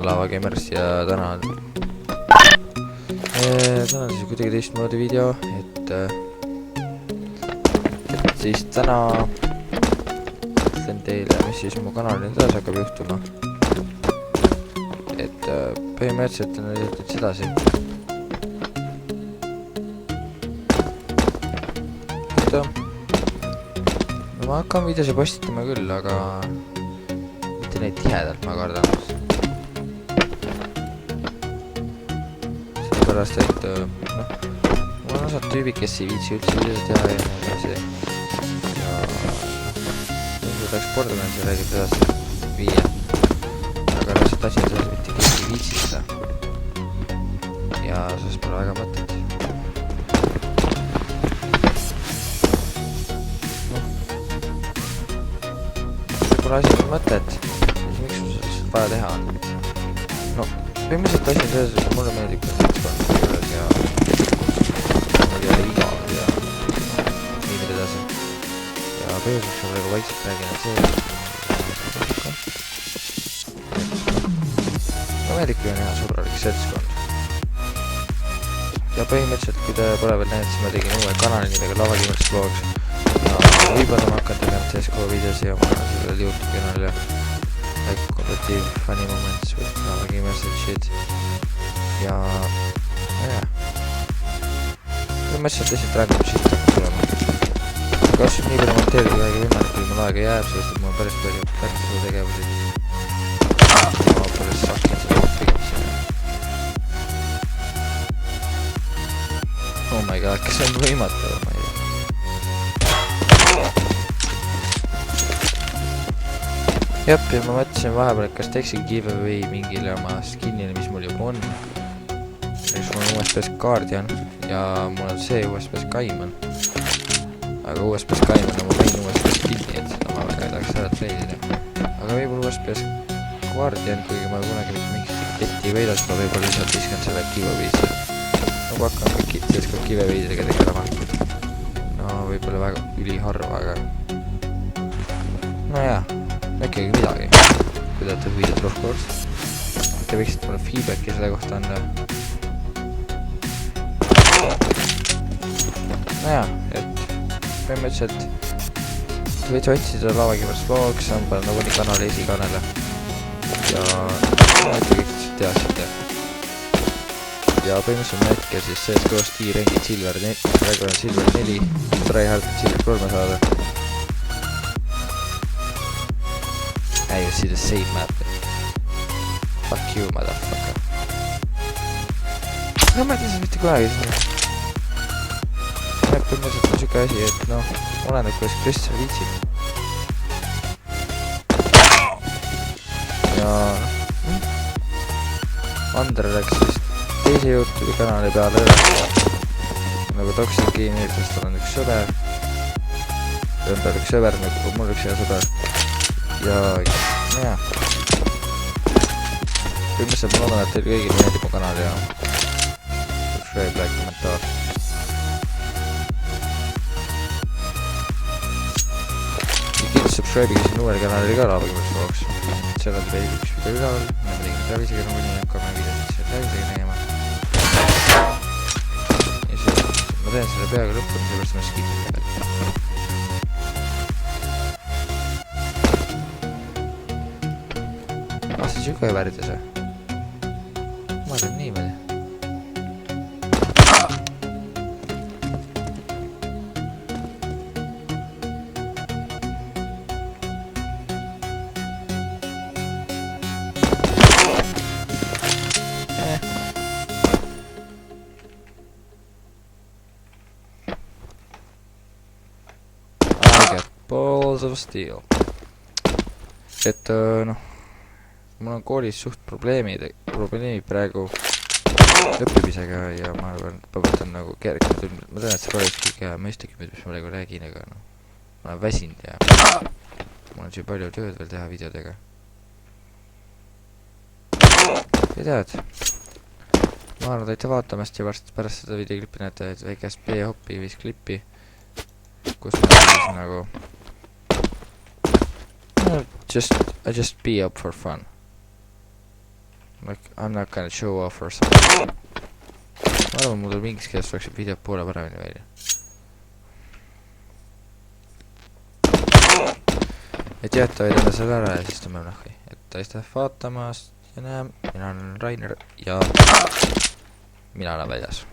Lava Gamers ja täna on siis kuidagi teistmoodi video, et siis täna ütlen teile, mis siis mu kanalil edasi hakkab juhtuma. Et põhimõtteliselt on nüüd sedasi. No ma hakkan videosi postitama küll, aga mitte neid tihedalt, ma kardan. Sellepärast, et mul on osad tüübid, kes ei viitsi üldse videosi teha ja nii edasi. Ja läks Borderlands ja räägib edasi viia. Aga lihtsalt asi on selles, mitte keegi ei viitsi seda. Ja sellest pole väga mõtet. Asi on mõtet, siis miks sul seda vaja teha on? No, põhimõtteliselt asi on selles, et mulle meeldib ka seltskond juures ja mul ei ole igav ja nii veel edasi. Ja põhjuseks on praegu vaikselt räägin, et see no meeldibki on hea sõbralik seltskond. Ja põhimõtteliselt, kui te pole veel näinud, siis ma tegin uue kanali nimega Lava Gamers Vlogs. Võib-olla ma hakkan tegema CSGO videosi ja ma olen sellel YouTube kanalile like competitive funny moments with Lava Gamers and shit ja jah põhimõtteliselt lihtsalt random shit hakkab tulema aga osib nii palju monteerida vähegi võimalik kui mul aega jääb, sest et mul on päris palju päris tegevusi ma päris sakin seda tegemisi oh my god, kas see on võimatu? Ma ei tea Jep, ja ma mõtlesin vahepeal, et kas teeksin giveaway mingile oma skinile, mis mul juba on. Näiteks mul on USP Guardian ja mul on see USP Cayman. Aga USP Cayman on mu main USP skinni, et seda ma väga ei tahaks ära treidida. Aga võib-olla USP Guardian, kuigi ma kunagi mitte mingit ketti ei võida, siis ma võib-olla lihtsalt viskan selle giveaway'sse. Nagu hakkan kõik CSGO giveaway'dega tegelema. No võib-olla väga üliharva, aga no jaa. Ikkagi midagi, kui te olete huvitatud rohkord. Te võiksite mulle feedbacki selle kohta anda. Nojah, et põhimõtteliselt te võite otsida Lava Gamers Vlogs, see on palju nagu nii kanali esikanale. Ja võite kõik teadsite. Ja põhimõtteliselt ma hetkel siis CSGO Rangi Silver 4, praegu on Silver 4, tryhard Silver 3 saada. I see the same map. Fuck you, motherfucker. No ma ei tea, see mitte kunagi siin. Põhimõtteliselt on siuke asi, et noh, oleneb kuidas Kristjan viitsib. Ja Ander läks siis teise YouTube'i kanali peale üles. Nagu Toxic Gamer, sest tal on üks sõber. Ümber üks sõber, nagu mul üks hea sõber. Ja jah põhimõtteliselt ma loodan, et teil kõigil meeldib mu kanal ja subscribe, like, kommentaar ja kindlasti subscribe'iga siin uuele kanalile ka Lava Gamers Vlogs seal on veel üks video üleval ma tegin Travisega nagu nii hakkame videosid seal Travisega tegema ja siis ma teen selle peaaegu lõpuni, sellepärast ma skipin peal see süga ei väärida see. Ma olen niimoodi. I got balls of steel. Et noh mul on koolis suht probleemid praegu õppimisega ja ma arvan, et ma võtan nagu kergelt ümber. Ma tean, et see pole kõige mõistlikum, mis ma praegu räägin, aga noh, ma olen väsinud ja mul on siin palju tööd veel teha videodega. Ja tead, ma arvan, et aitäh vaatamast ja varsti pärast seda videoklippi näete väikest B-hoppi viis klippi, kus ma siis nagu I just be up for fun. I'm not gonna show off or something. Ma arvan, mul tuleb inglise keeles tuleks videod poole paremini välja. Et jätta võidame selle ära ja siis tõmbame nahki. Et aitäh vaatamast ja näeme, mina olen Rainer ja mina olen väljas.